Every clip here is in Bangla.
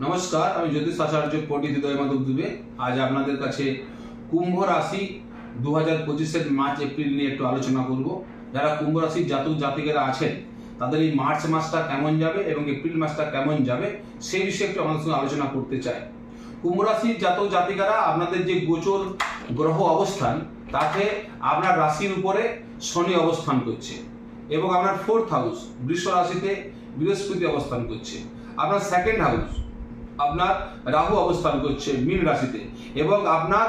নমস্কার, আমি জ্যোতিষ আচার্য পণ্ডিত হৃদয় মাধব দুবে। আজ আপনাদের কাছে কুম্ভ রাশি 2025-এর মার্চ এপ্রিল নিয়ে একটু আলোচনা করব। যারা কুম্ভ রাশির জাতক জাতিকেরা আছেন তাদের এই মার্চ মাসটা কেমন যাবে এবং এপ্রিল মাসটা কেমন যাবে সেই বিষয়ে একটু আমাদের সঙ্গে আলোচনা করতে চাই। কুম্ভ রাশির জাতক জাতিকারা আপনাদের যে গোচর গ্রহ অবস্থান তাতে আপনার রাশির উপরে শনি অবস্থান করছে এবং আপনার 4th হাউস বৃষ রাশিতে বৃহস্পতি অবস্থান করছে। আপনার 2nd হাউস আপনার রাহু অবস্থান করছে মীন রাশিতে এবং আপনার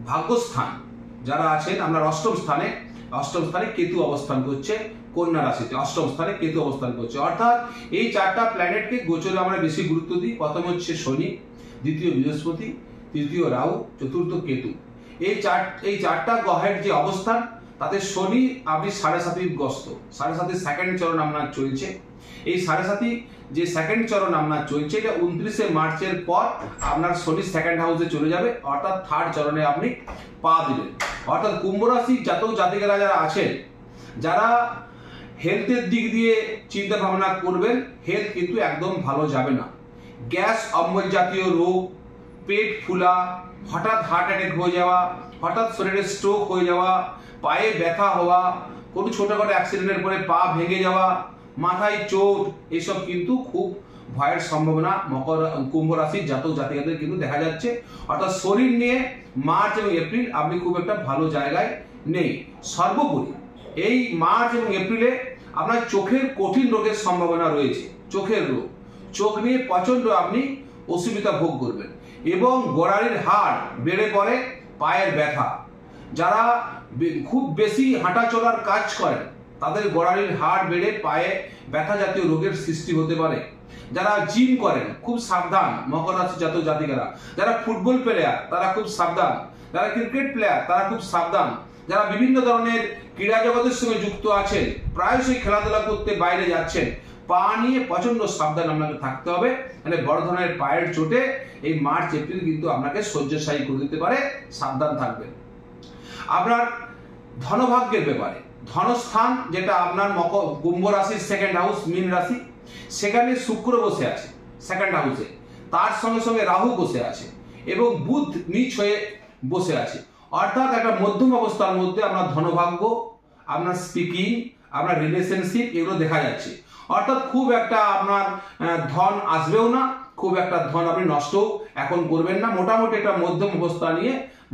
ভাগ্যস্থান যারা আছেন আপনার অষ্টম স্থানে কেতু অবস্থান করছে কন্যা রাশিতে। অষ্টম স্থানে কেতু অবস্থান করছে, অর্থাৎ এই চারটা প্ল্যানেটকে গোচরে আমরা বেশি গুরুত্ব দিই। প্রথম হচ্ছে শনি, দ্বিতীয় বৃহস্পতি, তৃতীয় রাহু, চতুর্থ কেতু। এই চারটা গ্রহের যে অবস্থান তাতে শনি আপনি 7.5 গ্রস্ত, 7.5 সেকেন্ড চরণ আপনার চলছে। এই 7.5 যে সেকেন্ড চরণ আপনার চলছে এটা 29শে মার্চের পর আপনার শনি 2nd হাউসে চলে যাবে, অর্থাৎ 3rd চরণে আপনি পা দিবেন। অর্থাৎ কুম্ভ রাশির জাতক জাতিকারা যারা আছেন, যারা হেলথের দিক দিয়ে চিন্তা ভাবনা করবেন, হেলথ কিন্তু একদম ভালো যাবে না। গ্যাস অম্বল জাতীয় রোগ, পেট ফুলা, হঠাৎ হার্ট অ্যাটাক হয়ে যাওয়া, হঠাৎ শরীরে স্ট্রোক হয়ে যাওয়া, পায়ে ব্যথা হওয়া, কোনো ছোটখাটো অ্যাক্সিডেন্টের পরে পা ভেঙে যাওয়া, মাথায় চোট, এসব কিন্তু খুব ভয়ের সম্ভাবনা কুম্ভ রাশির জাতক জাতিকাদের কিন্তু দেখা যাচ্ছে। অর্থাৎ শরীর নিয়ে মার্চ এবং এপ্রিল আপনি খুব একটা ভালো জায়গায় নেই। সর্বোপরি এই মার্চ এবং এপ্রিলে আপনার চোখের কঠিন রোগের সম্ভাবনা রয়েছে। চোখের রোগ, চোখ নিয়ে প্রচন্ড আপনি অসুবিধা ভোগ করবেন এবং গোড়ালির হাড় বেড়ে পড়ে, পায়ের ব্যথা। যারা খুব বেশি হাঁটা চলার কাজ করেন তাদের গোড়ালির হাড় বেড়ে পায়ে ব্যথা জাতীয় রোগের সৃষ্টি হতে পারে। যারা জিম করেন খুব সাবধান মকর রাশি জাতক জাতিকারা। যারা ফুটবল প্লেয়ার তারা খুব সাবধান, যারা ক্রিকেট প্লেয়ার তারা খুব সাবধান, যারা বিভিন্ন ধরনের ক্রীড়া জগতের সঙ্গে যুক্ত আছেন, প্রায়শই খেলাধুলা করতে বাইরে যাচ্ছেন, পা নিয়ে প্রচন্ড সাবধান আপনাকে থাকতে হবে। মানে বড় ধরনের পায়ের চোটে এই মার্চ এপ্রিল কিন্তু আপনাকে শয্যাশায়ী করে দিতে পারে, সাবধান থাকবেন। আপনার ধনভাগ্যের ব্যাপারে ধনস্থান যেটা আপনার কুম্ভ রাশির 2nd হাউস মীন রাশি, সেখানে শুক্র বসে আছে 2nd হাউসে, তার সঙ্গে সঙ্গে রাহু বসে আছে এবং বুধ নিচ হয়ে বসে আছে। অর্থাৎ একটা মধ্যম অবস্থার মধ্যে আপনার ধনভাগ্য, আপনার স্পিকিং, আপনার রিলেশনশিপ এগুলো দেখা যাচ্ছে। অর্থাৎ খুব একটা আপনার ধন আসবেও না, খুব একটা ধন আপনি নষ্টও এখন করবেন না। মোটামুটি একটা মধ্যম অবস্থা নিয়ে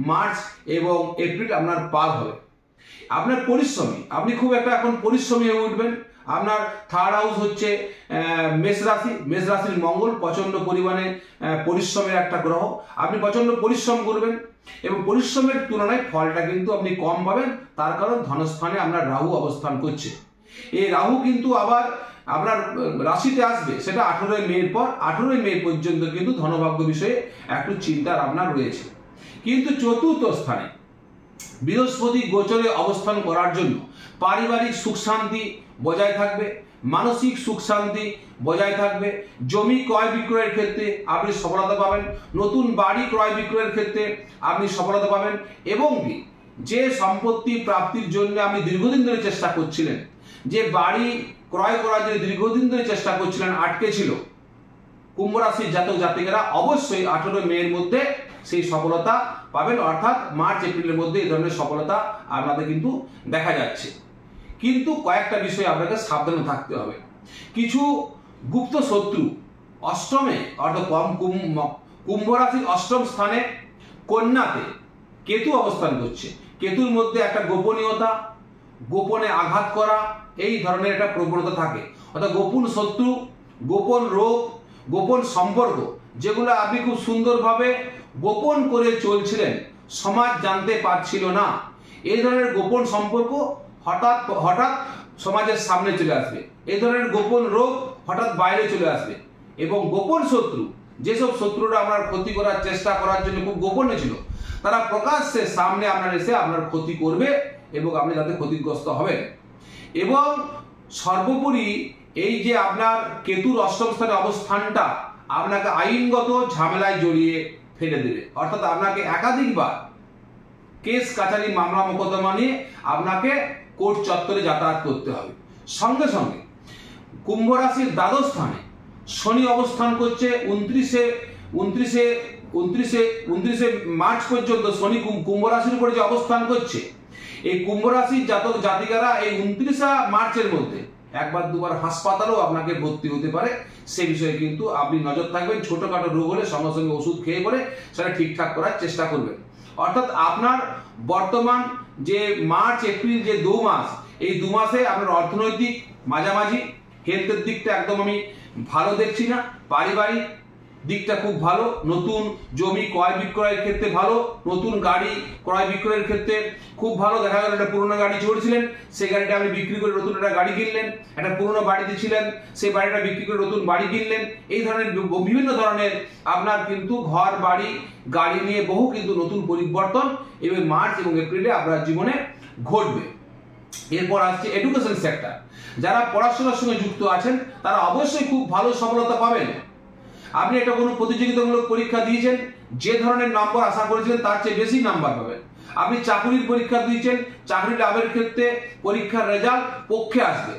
মার্চ এবং এপ্রিল আপনার পার হবে। আপনার পরিশ্রমী, আপনি খুব একটা এখন পরিশ্রমী হয়ে উঠবেন। আপনার 3rd হাউস হচ্ছে মেষ রাশি, মেষ রাশির মঙ্গল প্রচন্ড পরিমাণে পরিশ্রমের একটা গ্রহ। আপনি প্রচন্ড পরিশ্রম করবেন এবং পরিশ্রমের তুলনায় ফলটা কিন্তু আপনি কম পাবেন, তার কারণ ধনস্থানে আপনার রাহু অবস্থান করছে। এই রাহু কিন্তু আবার আপনার রাশিতে আসবে, সেটা 18ই মের পর। 18ই মে পর্যন্ত কিন্তু ধনভাগ্য বিষয়ে একটু চিন্তার আপনার রয়েছে। কিন্তু 4র্থ স্থানে বৃহস্পতি গোচরে অবস্থান করার জন্য পারিবারিক সুখ শান্তি বজায় থাকবে, মানসিক সুখ শান্তি বজায় থাকবে। জমি ক্রয় বিক্রয়ের ক্ষেত্রে আপনি সফলতা পাবেন, নতুন বাড়ি ক্রয় বিক্রয়ের ক্ষেত্রে আপনি সফলতা পাবেন এবং যে সম্পত্তি প্রাপ্তির জন্য আপনি দীর্ঘদিন ধরে চেষ্টা করছিলেন, যে বাড়ি ক্রয় করার জন্য দীর্ঘদিন ধরে চেষ্টা করছিলেন, আটকে ছিল, কুম্ভ রাশির জাতক জাতিকারা অবশ্যই 18 মের মধ্যে সেই সফলতা পাবেন। অর্থাৎ মার্চ এপ্রিলের মধ্যে এই ধরনের সফলতা আপনাদের কিন্তু দেখা যাচ্ছে। কিন্তু কয়েকটা বিষয় আপনাকে সাবধানে থাকতে হবে। কিছু গুপ্ত শত্রু অষ্টমে, অর্থাৎ কুম্ভ রাশির অষ্টম স্থানে কন্যাতে কেতু অবস্থান করছে। কেতুর মধ্যে একটা গোপনীয়তা, গোপনে আঘাত করা, এই ধরনের একটা প্রবণতা থাকে। অর্থাৎ গোপন শত্রু, গোপন রোগ, গোপন সম্পর্ক যেগুলো আপনি খুব সুন্দরভাবে গোপন করে চলছিলেন, সমাজ জানতে পারছিল না, এই ধরনের গোপন সম্পর্ক হঠাৎ হঠাৎ সমাজের সামনে চলে আসবে। এই ধরনের গোপন রোগ হঠাৎ বাইরে চলে আসবে এবং গোপন শত্রু, যেসব শত্রুরা আপনার ক্ষতি করার চেষ্টা করার জন্য খুব গোপনে ছিল, তারা প্রকাশ্যে সামনে আপনার এসে আপনার ক্ষতি করবে এবং আপনি যাতে ক্ষতিগ্রস্ত হবেন। এবং সর্বোপরি এই যে আপনার কেতুর অষ্টম স্থানে অবস্থানটা আপনাকে আইনগত ঝামেলায় জড়িয়ে ফেলে দেবে। অর্থাৎ আপনাকে একাধিকবার কেস কাছারি মামলা মোকদ্দমা নিয়ে আপনাকে কোর্ট চত্বরে যাতায়াত করতে হবে। সঙ্গে সঙ্গে কুম্ভ রাশির দ্বাদশ স্থানে শনি অবস্থান করছে 29শে মার্চ পর্যন্ত শনি কুম্ভ রাশির উপরে যে অবস্থান করছে, এই কুম্ভ রাশির জাতক জাতিকারা এই 29 মার্চের মধ্যে একবার দুবার হাসপাতালেও আপনাকে ভর্তি হতে পারে। সে বিষয়ে কিন্তু আপনি নজর থাকবেন। ছোটখাটো রোগ হলে সঙ্গে সঙ্গে ওষুধ খেয়ে পরে সেটা ঠিকঠাক করার চেষ্টা করবেন। অর্থাৎ আপনার বর্তমান যে মার্চ এপ্রিল যে 2 মাস, এই 2 মাসে আপনার অর্থনৈতিক মাঝামাঝি, হেলথের দিকটা একদম আমি ভালো দেখছি না, পারিবারিক দিকটা খুব ভালো, নতুন জমি ক্রয় বিক্রয়ের ক্ষেত্রে ভালো, নতুন গাড়ি ক্রয় বিক্রয়ের ক্ষেত্রে খুব ভালো। দেখা গেল একটা পুরোনো গাড়ি চড়ছিলেন, সেই গাড়িটা আপনি বিক্রি করে নতুন একটা গাড়ি কিনলেন, একটা পুরোনো বাড়িতে ছিলেন, সেই বাড়িটা বিক্রি করে নতুন বাড়ি কিনলেন। এই ধরনের বিভিন্ন ধরনের আপনার কিন্তু ঘর বাড়ি গাড়ি নিয়ে বহু কিন্তু নতুন পরিবর্তন এবং মার্চ এবং এপ্রিলে আপনার জীবনে ঘটবে। এরপর আসছে এডুকেশন সেক্টর। যারা পড়াশোনার সঙ্গে যুক্ত আছেন তারা অবশ্যই খুব ভালো সফলতা পাবেন। আপনি একটা কোনো প্রতিযোগিতামূলক পরীক্ষা দিয়েছেন, যে ধরনের নম্বর আশা করেছিলেন তার চেয়ে বেশি নাম্বার পাবেন। আপনি চাকরির পরীক্ষা দিয়েছেন, চাকরি লাভের ক্ষেত্রে পরীক্ষার রেজাল্ট পক্ষে আসবে।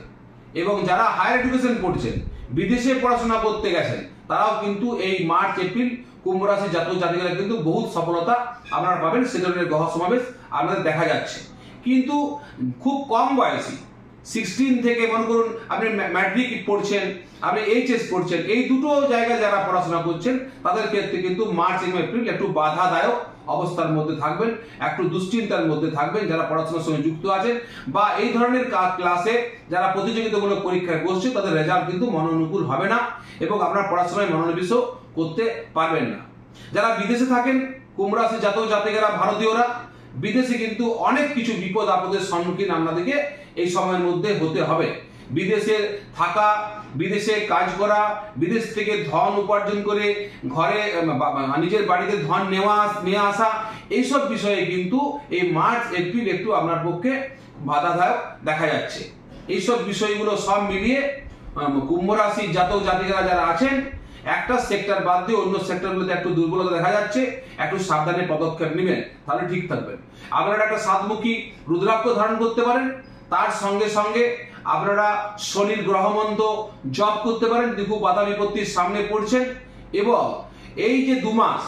এবং যারা হায়ার এডুকেশন পড়ছেন, বিদেশে পড়াশোনা করতে গেছেন, তারাও কিন্তু এই মার্চ এপ্রিল কুম্ভ রাশি জাতক জাতিকারা কিন্তু বহুত সফলতা আপনারা পাবেন। সে ধরনের গ্রহ সমাবেশ আপনাদের দেখা যাচ্ছে। কিন্তু খুব কম বয়সী 16 থেকে মনে করুন আপনি ম্যাট্রিক পড়ছেন, আপনি এইচএস পড়ছেন, এই দুটো জায়গায় যারা পড়াশোনা করছেন তাদের ক্ষেত্রে কিন্তু মার্চ এবং এপ্রিল একটু বাধাদায়ক অবস্থার মধ্যে থাকবেন, একটু দুশ্চিন্তার মধ্যে থাকবেন যারা পড়াশোনার সঙ্গে যুক্ত আছেন বা এই ধরনের ক্লাসে যারা প্রতিযোগিতামূলক পরীক্ষায় বসছে, তাদের রেজাল্ট কিন্তু মনোনুকূল হবে না এবং আপনার পড়াশোনায় মনোনিবেশও করতে পারবেন না। যারা বিদেশে থাকেন, কুম্ভ রাশি জাতক জাতিকারা ভারতীয়রা, বিদেশে কিন্তু অনেক কিছু বিপদ আপদের সম্মুখীন আপনাদেরকে এই সময়ের মধ্যে হতে হবে। বিদেশে থাকা, বিদেশে কাজ করা, বিদেশ থেকে ধন উপার্জন করে ঘরে নিজের বাড়িতে ধন নিয়ে আসা, এইসব বিষয়ে কিন্তু এই মার্চ এপ্রিল একটু আপনার পক্ষে বাধাদায়ক দেখা যাচ্ছে। এইসব বিষয়গুলো সব মিলিয়ে কুম্ভ রাশির জাতক জাতিকারা যারা আছেন, একটা সেক্টর বাদ দিয়ে অন্য সেক্টরগুলোতে একটু দুর্বলতা দেখা যাচ্ছে, একটু সাবধানে পদক্ষেপ নেবেন, তাহলে ঠিক থাকবেন। আপনারা একটা সাতমুখী রুদ্রাক্ষ ধারণ করতে পারেন, তার সঙ্গে সঙ্গে আপনারা শনির গ্রহমন্ত্র জপ করতে পারেন। দেখুন বাধা বিপত্তির সামনে পড়ছেন। এবং এই যে 2 মাস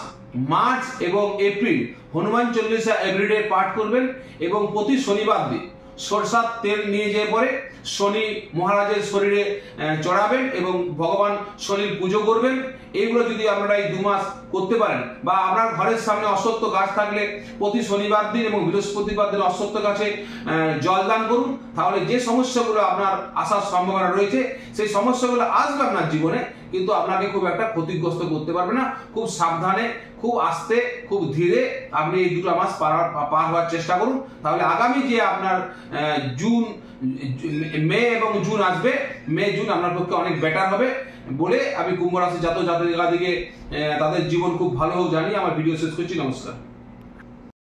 মার্চ এবং এপ্রিল হনুমান চল্লিশা এভরিডে পাঠ করবেন এবং প্রতি শনিবার দিন সরষার তেল নিয়ে যেয়ে পরে শনি মহারাজের শরীরে চড়াবেন এবং ভগবান শনির পুজো করবেন। এইগুলো যদি আপনারা এই 2 মাস করতে পারেন, বা আপনার ঘরের সামনে অশ্বত্থ গাছ থাকলে প্রতি শনিবার দিন এবং বৃহস্পতিবার দিন অশ্বত্থ গাছে জলদান করুন, তাহলে যে সমস্যাগুলো আপনার আসার সম্ভাবনা রয়েছে সেই সমস্যাগুলো আসবে আপনার জীবনে, কিন্তু আপনাকে খুব একটা ক্ষতিগ্রস্ত করতে পারবে না। খুব সাবধানে, খুব আস্তে, খুব ধীরে আপনি এই 2 মাস পার হওয়ার চেষ্টা করুন। তাহলে আগামী যে আপনার মে এবং জুন আসবে, মে জুন আপনার পক্ষে অনেক বেটার হবে বলে আমি কুম্ভ রাশি জাতক জাতিকাদিকে তাদের জীবন খুব ভালো হোক জানিয়ে আমার ভিডিও শেষ করছি। নমস্কার।